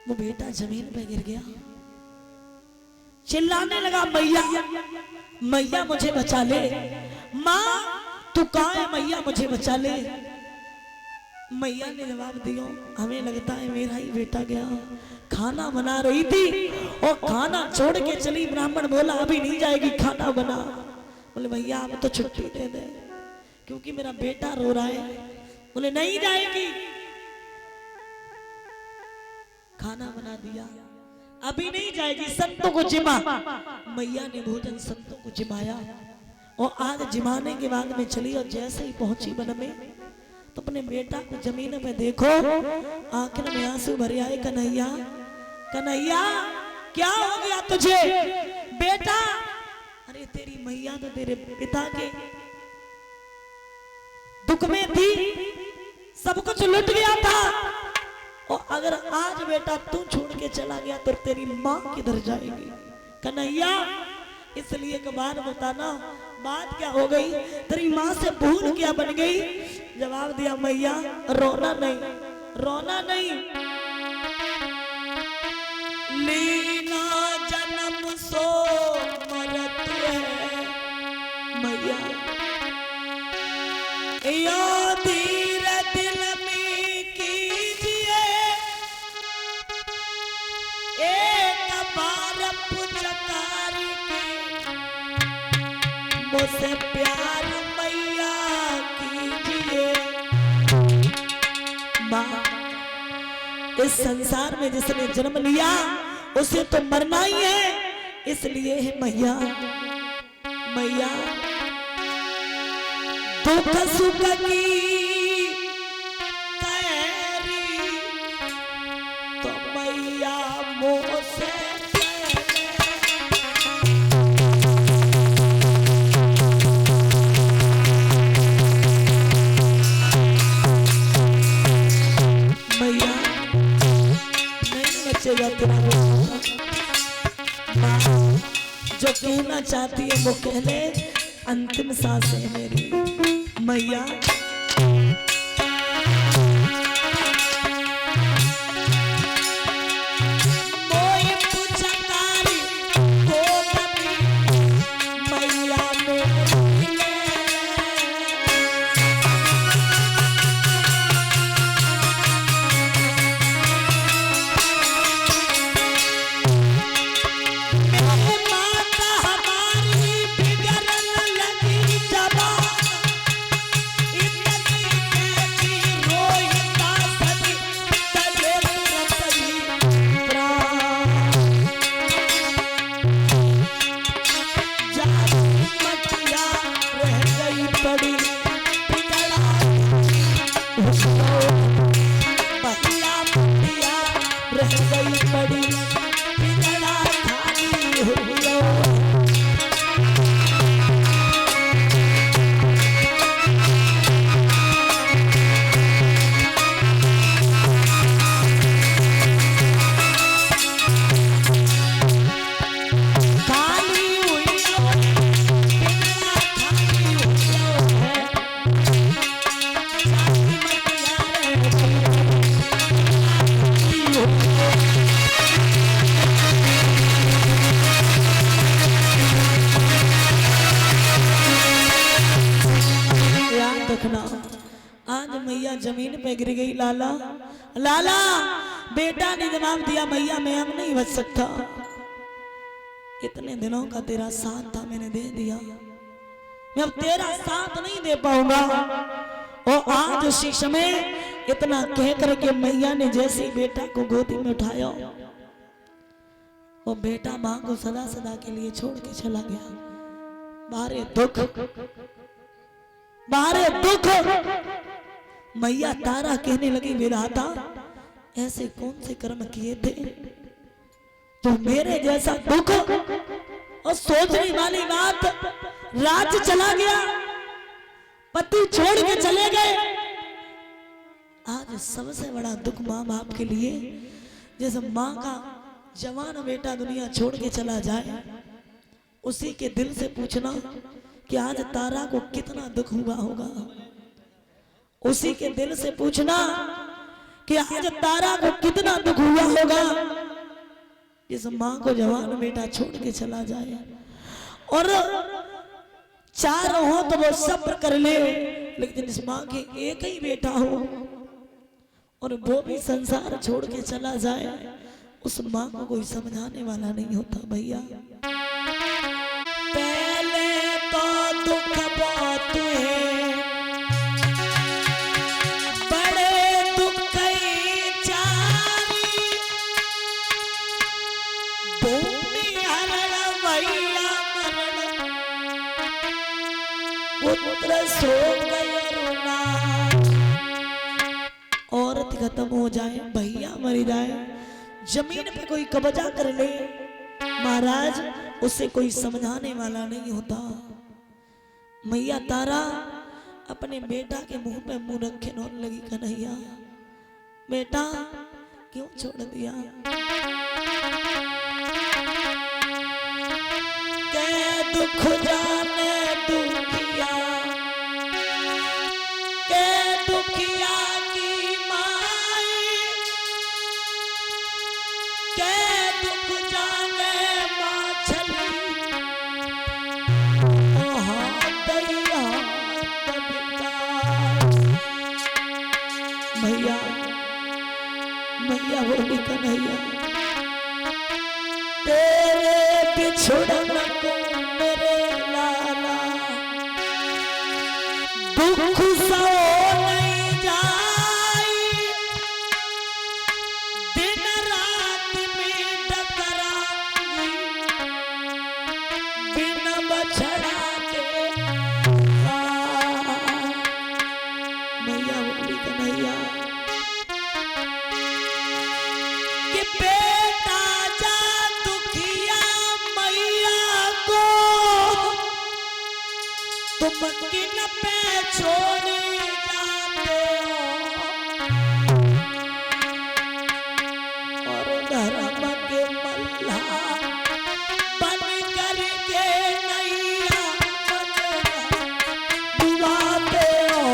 वो बेटा जमीन पे गिर गया, चिल्लाने लगा, मैया मैया मुझे बचा ले, माँ तू कहाँ है, मैया मुझे बचा ले। मैया ने जवाब दिया, हमें लगता है मेरा ही बेटा गया। खाना बना रही थी और खाना छोड़ के चली। ब्राह्मण बोला अभी नहीं जाएगी, खाना बना। बोले भैया आप तो छुट्टी दे दे क्योंकि मेरा बेटा रो रहा है। बोले नहीं जाएगी। खाना बना दिया, अभी नहीं जाएगी, संतों को जिमा। मैया ने भोजन संतों को जिमाया और आज जिमाने के बाद में चली और जैसे ही पहुंची वन में तो अपने बेटा को जमीन पे देखो, आंखों में आंसू भरे आए। कन्हैया कन्हैया क्या हो गया तुझे बेटा? अरे तेरी मैया तो तेरे पिता के दुख में थी, सब कुछ लुट गया था और अगर आज बेटा तू छोड़ के चला गया तो तेरी माँ किधर जाएगी? कन्हैया इसलिए एक बार बताना बात क्या हो गई, तेरी माँ से भूल क्या बन गई? जवाब दिया मैया रोना नहीं, रोना नहीं, लीना जन्म सो मरत है मैया, यो धीर दिल में कीजिए, एक बार पुचकारी मुझसे प्यार मैया कीजिए। माँ इस संसार में जिसने जन्म लिया उसे तो मरना ही है, इसलिए है मैया मैया दुख सुख की कैरी तो मैया मोह से जो कहना चाहती है वो कह ले, अंतिम सांस है मेरी मैया। आज मैया जमीन पे गिर गई। लाला लाला बेटा ने जवाब दिया मैया मैं अब नहीं बच सकता, इतने दिनों का तेरा साथ था मैंने दे दिया, मैं अब तेरा साथ नहीं दे पाऊंगा। और आज उसी समय इतना कह करके मैया ने जैसे बेटा को गोदी में उठाया वो बेटा मां को सदा सदा के लिए छोड़ के चला गया। बारे दुख बारे दुख। मैया तारा कहने लगी विधाता ऐसे कौन से कर्म किए थे तो मेरे जैसा दुख। और सोचने वाली बात, राज्य चला गया, पति छोड़ के चले गए। आज सबसे बड़ा दुख माँ बाप के लिए, जैसे माँ का जवान बेटा दुनिया छोड़ के चला जाए, उसी के दिल से पूछना कि आज तारा को कितना दुख हुआ होगा। उसी के दिल से पूछना कि आज तारा को कितना दुख हुआ होगा जिस माँ को जवान बेटा छोड़ के चला जाए, और चार हो तो वो सब्र कर ले, लेकिन इस माँ के एक ही बेटा हो और वो भी संसार छोड़ के चला जाए, उस माँ को कोई समझाने वाला नहीं होता भैया। पहले तो दुख बहुत है, बड़े दुख कई चारी, भूमि हरण भैया मरण, पुत्र सो गए रोना। औरत खत्म हो जाए, भैया मर जाए, जमीन पे कोई कब्जा कर ले, महाराज उसे कोई समझाने वाला नहीं होता। मैया तारा अपने बेटा के मुंह पे मुंह रखे रोने लगी, कन्हैया बेटा क्यों छोड़ दिया? के दुख जाने दुखिया, के दुखिया की माई, के दुख जाने भैया। मैया बोली कन्हैया तेरे बिछड़न को मेरे लाला दुख सो नहीं जाई, दिन रात में डकराऊंगी बिन बछड़ा के। मैया बोली कन्हैया कि बेटा जा दुखिया मैया को तुम किन पे छोड़ जाते हो, और धर्म के मल्ला बन करके नैया डुबाते हो।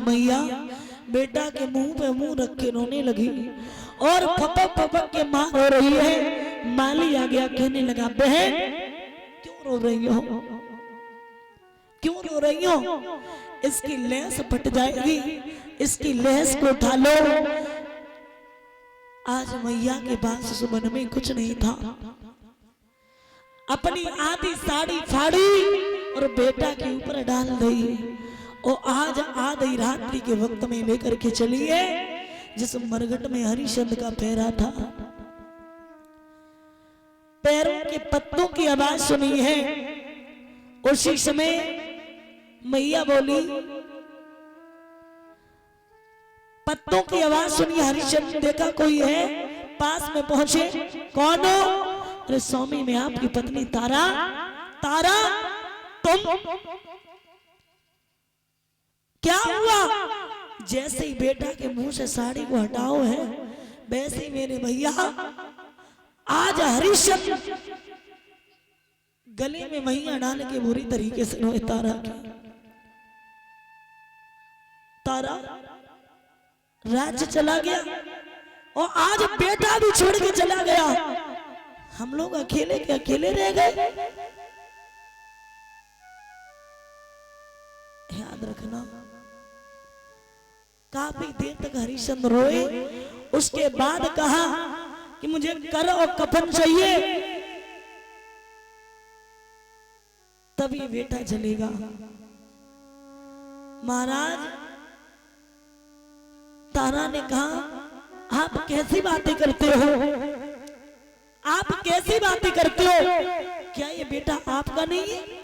मैया बेटा के मुंह पे मुंह रख के रोने लगी और फपक फपक के मां रो रही है। माली आ गया, कहने लगा बहन क्यों रो रही हो, क्यों रो रही हो? इसकी लेस फट जाएगी, इसकी लेस को उठा लो। आज मैया के पास उस मन में कुछ नहीं था, अपनी आधी साड़ी फाड़ी और बेटा के ऊपर डाल दी और आज आधी रात्रि के वक्त में लेकर के चलिए जिस मरघट में हरिश्चंद्र का पैरा था। पैरों के पत्तों की आवाज सुनी है, उसी समय मैया बोली पत्तों की आवाज सुनी। हरिश्चंद्र देखा कोई है, पास में पहुंचे, कौन हो? अरे स्वामी मैं आपकी पत्नी तारा। तारा तुम क्या हुआ? जैसे ही बेटा के मुंह से साड़ी को हटाओ है, वैसे ही मेरे भैया आज हरिश्चंद्र गले में मैया डाल के बुरी तरीके से रोए तारा की। तारा राज्य चला गया और आज बेटा भी छोड़ के चला गया। हम लोग अकेले के अकेले रह गए। याद रखना, काफी देर तक हरिश्चंद्र रोए। उसके बाद कहा कि मुझे कर और कफन चाहिए, तभी बेटा चलेगा। महाराज तारा ने कहा आप कैसी बातें करते हो? आप कैसी बातें करते हो? क्या ये बेटा आपका नहीं है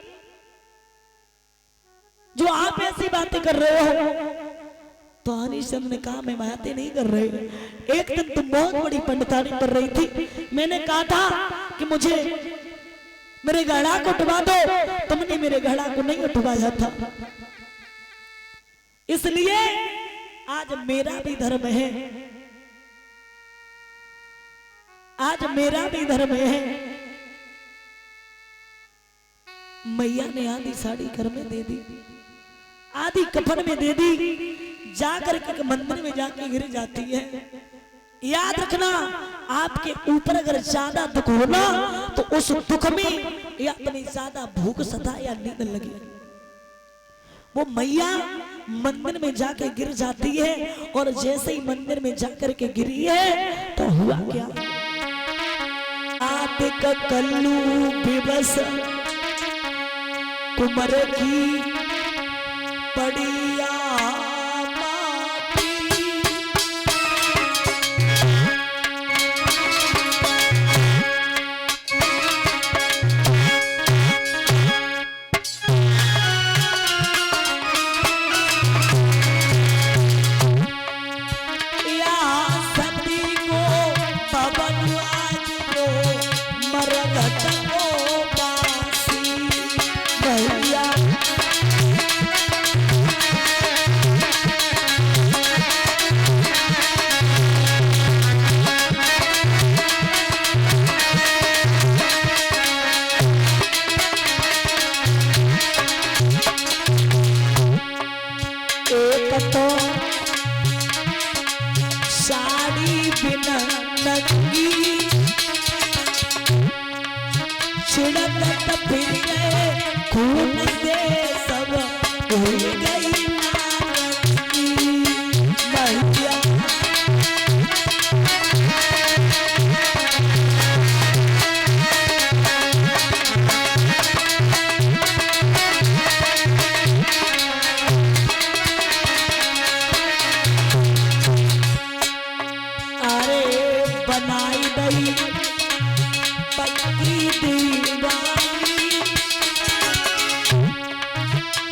जो आप ऐसी बातें कर रहे हो? तो हरिश्चंद्र ने कहा मैं बातें नहीं कर रहे। एक दिन तुम बहुत बड़ी पंडितानी कर रही थी, मैंने कहा था कि मुझे मेरे घड़ा को उठवा दो, तुमने मेरे घड़ा को नहीं उठवाया था। इसलिए आज मेरा भी धर्म है, आज मेरा भी धर्म है। मैया ने आधी साड़ी घर में दे दी, आधी कफन में दे दी, जाकर के मंदिर में जाके गिर जाती है। याद रखना, आपके ऊपर अगर ज्यादा दुख हो ना तो उस दुख में या अपनी ज्यादा भूख सता या नींद लगी, वो मैया मंदिर में जाके गिर जाती है। और जैसे ही मंदिर में जाकर के गिरी है तो हुआ क्या? आपका कल्लू बेबस कुमर की पड़िया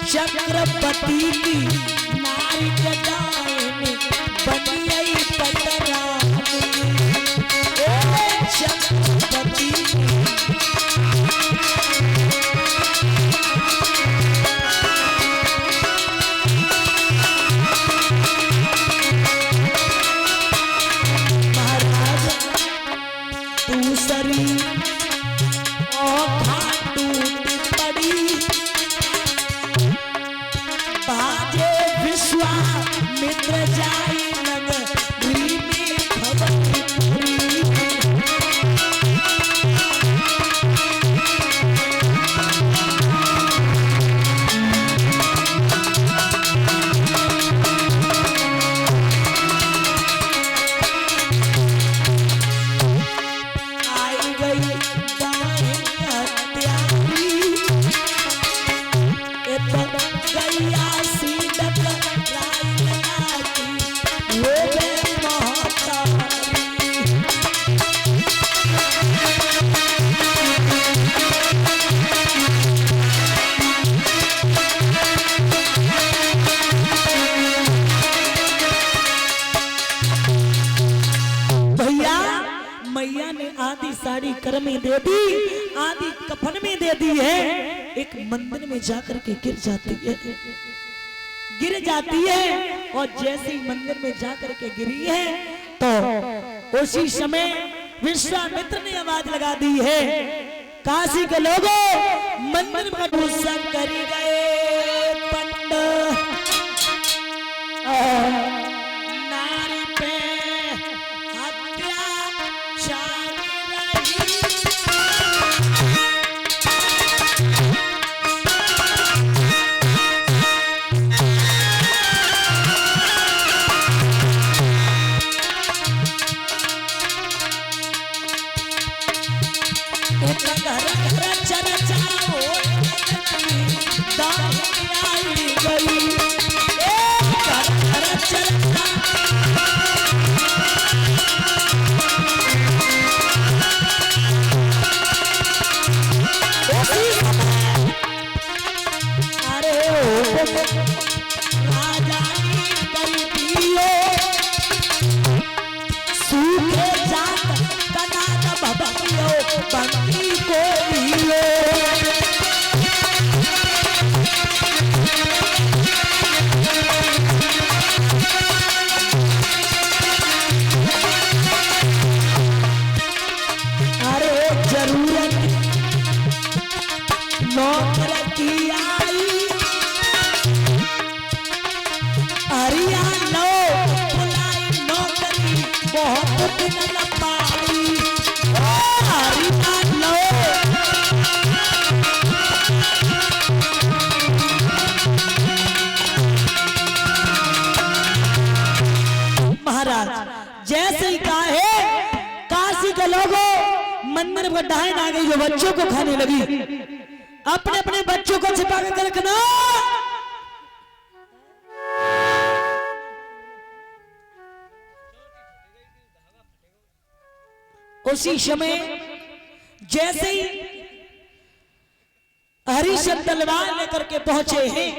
चक्रपति की नारी जगाए बनियाई पटरानी, चक्रपति महाराज दूसरी मित्र जाई नगरी में खबर आई गई गैया सीडक मैया ने आधी साड़ी कर में दे दी, आधी कफन में दे दी है। एक मंदिर में जाकर के गिर जाती है और जैसे ही मंदिर में जाकर के गिरी है तो उसी समय विश्वामित्र ने आवाज लगा दी है, काशी के लोगों मंदिर में गुस्सा कर गए पंड नारी पे अत्याचार जैसे ही कहा है काशी के लोगों मंदिर में डायन आ गई जो बच्चों को खाने लगी, अपने अपने बच्चों को छिपा कर रखना। उसी समय जैसे ही हरिश्चंद्र तलवार लेकर के पहुंचे हैं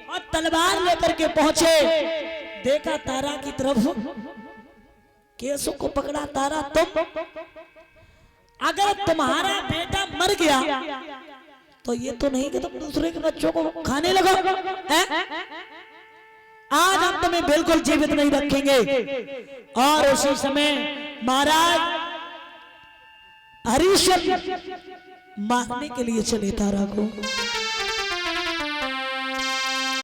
और तलवार लेकर के पहुंचे, देखा तारा की तरफ, केसों को पकड़ा। तारा तुम, अगर तुम्हारा बेटा मर गया तो ये तो नहीं कि तुम दूसरे के बच्चों को खाने लगो, आज हम तुम्हें बिल्कुल जीवित नहीं रखेंगे। और उसी समय महाराज हरिश्चंद्र मारने के लिए चले तारा को।